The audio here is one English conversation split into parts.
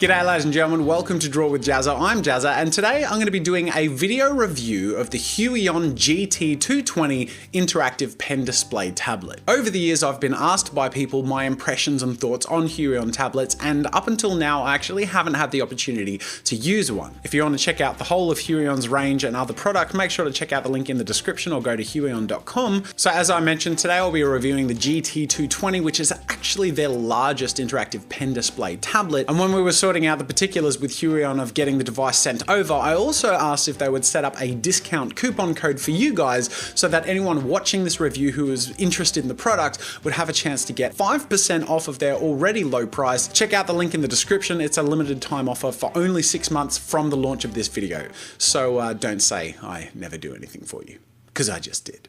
G'day ladies and gentlemen, welcome to Draw with Jazza. I'm Jazza and today I'm going to be doing a video review of the Huion GT-220 interactive pen display tablet. Over the years I've been asked by people my impressions and thoughts on Huion tablets, and up until now I actually haven't had the opportunity to use one. If you want to check out the whole of Huion's range and other product, make sure to check out the link in the description or go to huion.com. So as I mentioned, today I'll be reviewing the GT-220, which is actually their largest interactive pen display tablet. And when we were sorting out the particulars with Huion of getting the device sent over, I also asked if they would set up a discount coupon code for you guys so that anyone watching this review who is interested in the product would have a chance to get 5% off of their already low price. Check out the link in the description. It's a limited time offer for only 6 months from the launch of this video. So don't say I never do anything for you, because I just did.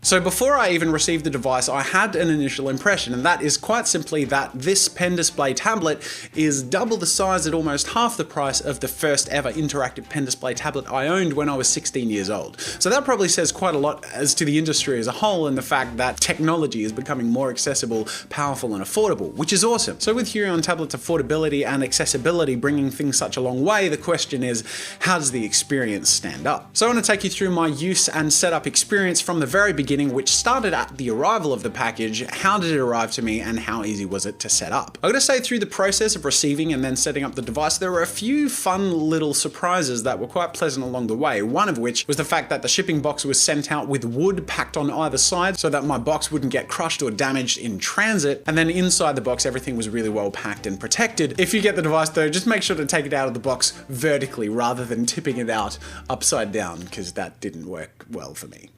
So before I even received the device, I had an initial impression, and that is quite simply that this pen display tablet is double the size at almost half the price of the first ever interactive pen display tablet I owned when I was 16 years old. So that probably says quite a lot as to the industry as a whole and the fact that technology is becoming more accessible, powerful, and affordable, which is awesome. So with Huion tablets' affordability and accessibility bringing things such a long way, the question is, how does the experience stand up? So I want to take you through my use and setup experience from the very beginning, which started at the arrival of the package. How did it arrive to me and how easy was it to set up? I gotta say, through the process of receiving and then setting up the device, there were a few fun little surprises that were quite pleasant along the way. One of which was the fact that the shipping box was sent out with wood packed on either side so that my box wouldn't get crushed or damaged in transit. And then inside the box, everything was really well packed and protected. If you get the device though, just make sure to take it out of the box vertically rather than tipping it out upside down, because that didn't work well for me.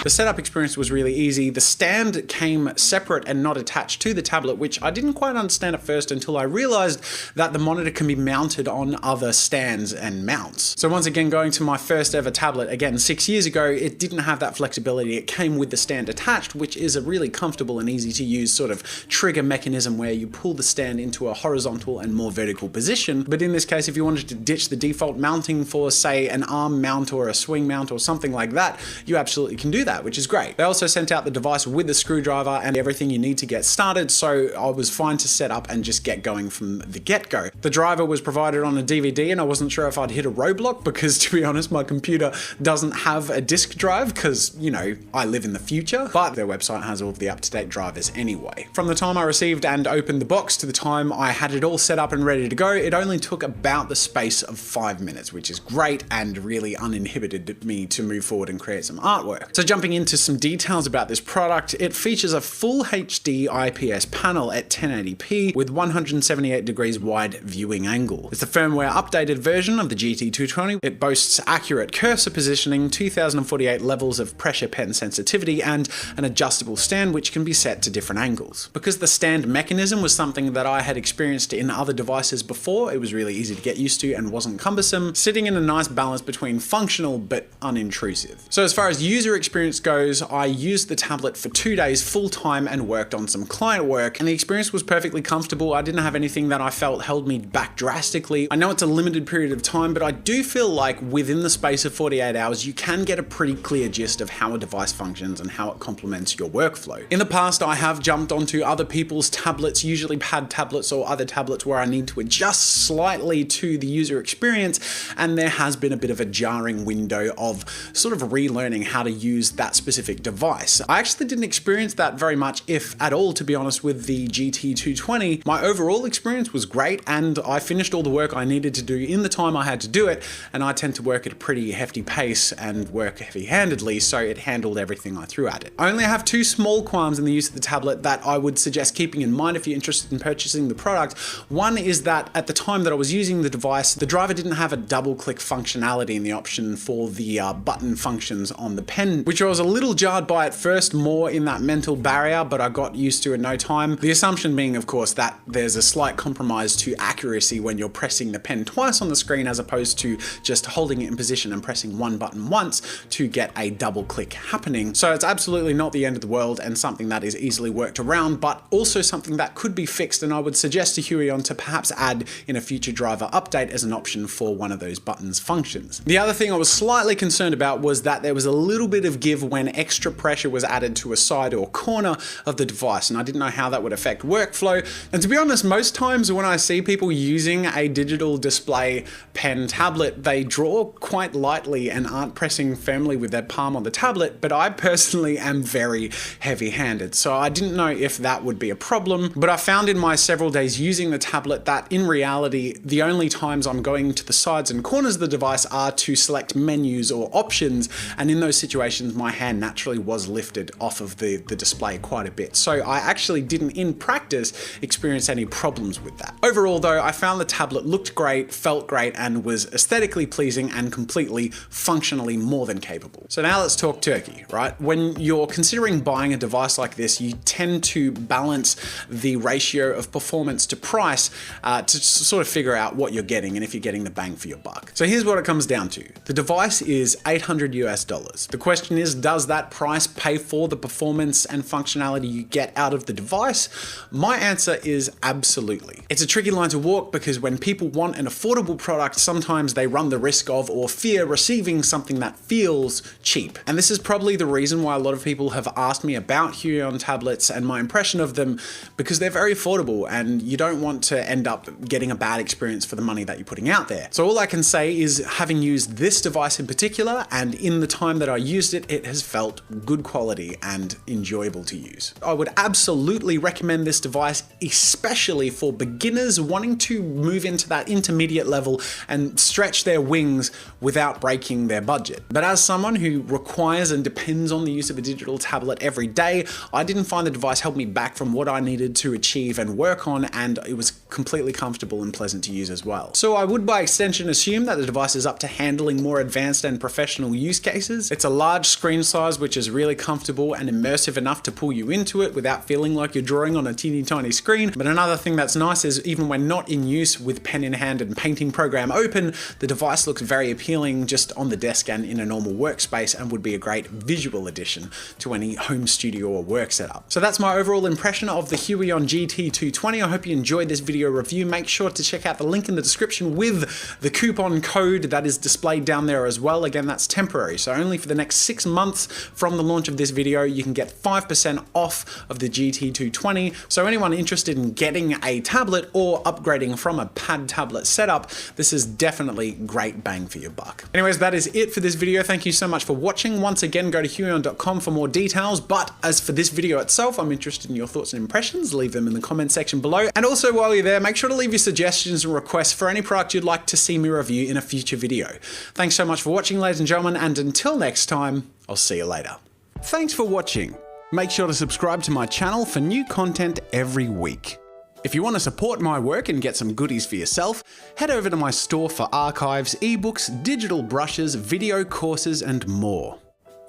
The setup experience was really easy. The stand came separate and not attached to the tablet, which I didn't quite understand at first until I realized that the monitor can be mounted on other stands and mounts. So once again, going to my first ever tablet, again 6 years ago, it didn't have that flexibility. It came with the stand attached, which is a really comfortable and easy to use sort of trigger mechanism where you pull the stand into a horizontal and more vertical position. But in this case, if you wanted to ditch the default mounting for, say, an arm mount or a swing mount or something like that, you absolutely can do that, which is great. They also sent out the device with the screwdriver and everything you need to get started, so I was fine to set up and just get going from the get-go. The driver was provided on a DVD, and I wasn't sure if I'd hit a roadblock because, to be honest, my computer doesn't have a disk drive because, you know, I live in the future, but their website has all of the up-to-date drivers anyway. From the time I received and opened the box to the time I had it all set up and ready to go, it only took about the space of 5 minutes, which is great and really uninhibited me to move forward and create some artwork. So jumping into some details about this product, it features a full HD IPS panel at 1080p with 178 degrees wide viewing angle. It's the firmware updated version of the GT-220. It boasts accurate cursor positioning, 2048 levels of pressure pen sensitivity, and an adjustable stand which can be set to different angles. Because the stand mechanism was something that I had experienced in other devices before, it was really easy to get used to and wasn't cumbersome, sitting in a nice balance between functional but unintrusive. So as far as user experience goes, I used the tablet for 2 days full time and worked on some client work, and the experience was perfectly comfortable. I didn't have anything that I felt held me back drastically. I know it's a limited period of time, but I do feel like within the space of 48 hours, you can get a pretty clear gist of how a device functions and how it complements your workflow. In the past, I have jumped onto other people's tablets, usually pad tablets or other tablets where I need to adjust slightly to the user experience, and there has been a bit of a jarring window of sort of relearning how to use that specific device. I actually didn't experience that very much, if at all, to be honest, with the GT-220. My overall experience was great, and I finished all the work I needed to do in the time I had to do it, and I tend to work at a pretty hefty pace and work heavy-handedly, so it handled everything I threw at it. I only have two small qualms in the use of the tablet that I would suggest keeping in mind if you're interested in purchasing the product. One is that at the time that I was using the device, the driver didn't have a double-click functionality in the option for the button functions on the pen, which I was a little jarred by at first, more in that mental barrier, but I got used to it in no time. The assumption being, of course, that there's a slight compromise to accuracy when you're pressing the pen twice on the screen as opposed to just holding it in position and pressing one button once to get a double click happening. So it's absolutely not the end of the world and something that is easily worked around, but also something that could be fixed, and I would suggest to Huion to perhaps add in a future driver update as an option for one of those buttons functions. The other thing I was slightly concerned about was that there was a little bit of give when extra pressure was added to a side or corner of the device, and I didn't know how that would affect workflow. And to be honest, most times when I see people using a digital display pen tablet, they draw quite lightly and aren't pressing firmly with their palm on the tablet, but I personally am very heavy-handed, so I didn't know if that would be a problem. But I found in my several days using the tablet that in reality, the only times I'm going to the sides and corners of the device are to select menus or options, and in those situations my hand naturally was lifted off of the display quite a bit. So I actually didn't in practice experience any problems with that. Overall though, I found the tablet looked great, felt great, and was aesthetically pleasing and completely functionally more than capable. So now let's talk turkey, right? When you're considering buying a device like this, you tend to balance the ratio of performance to price to sort of figure out what you're getting and if you're getting the bang for your buck. So here's what it comes down to. The device is $800 US. The question is, does that price pay for the performance and functionality you get out of the device? My answer is absolutely. It's a tricky line to walk because when people want an affordable product, sometimes they run the risk of or fear receiving something that feels cheap. And this is probably the reason why a lot of people have asked me about Huion tablets and my impression of them, because they're very affordable and you don't want to end up getting a bad experience for the money that you're putting out there. So all I can say is, having used this device in particular, and in the time that I used it, it has felt good quality and enjoyable to use. I would absolutely recommend this device, especially for beginners wanting to move into that intermediate level and stretch their wings without breaking their budget. But as someone who requires and depends on the use of a digital tablet every day, I didn't find the device held me back from what I needed to achieve and work on, and it was completely comfortable and pleasant to use as well. So I would by extension assume that the device is up to handling more advanced and professional use cases. It's a large screen size which is really comfortable and immersive enough to pull you into it without feeling like you're drawing on a teeny tiny screen. But another thing that's nice is, even when not in use with pen in hand and painting program open, the device looks very appealing just on the desk and in a normal workspace, and would be a great visual addition to any home studio or work setup. So that's my overall impression of the Huion GT-220. I hope you enjoyed this video review. Make sure to check out the link in the description with the coupon code that is displayed down there as well. Again, that's temporary, so only for the next 6 months from the launch of this video, you can get 5% off of the GT220. So anyone interested in getting a tablet or upgrading from a pad tablet setup, this is definitely great bang for your buck. Anyways, that is it for this video. Thank you so much for watching. Once again, go to huion.com for more details. But as for this video itself, I'm interested in your thoughts and impressions. Leave them in the comment section below. And also, while you're there, make sure to leave your suggestions and requests for any product you'd like to see me review in a future video. Thanks so much for watching, ladies and gentlemen, and until next time, I'll see you later. Thanks for watching. Make sure to subscribe to my channel for new content every week. If you want to support my work and get some goodies for yourself, head over to my store for archives, ebooks, digital brushes, video courses, and more.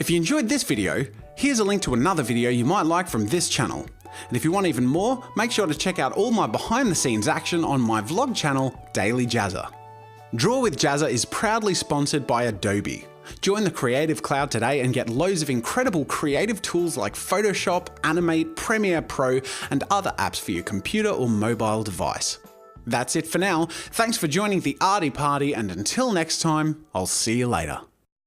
If you enjoyed this video, here's a link to another video you might like from this channel. And if you want even more, make sure to check out all my behind the scenes action on my vlog channel, Daily Jazza. Draw with Jazza is proudly sponsored by Adobe. Join the Creative Cloud today and get loads of incredible creative tools like Photoshop, Animate, Premiere Pro, and other apps for your computer or mobile device. That's it for now. Thanks for joining the Arty Party, and until next time, I'll see you later.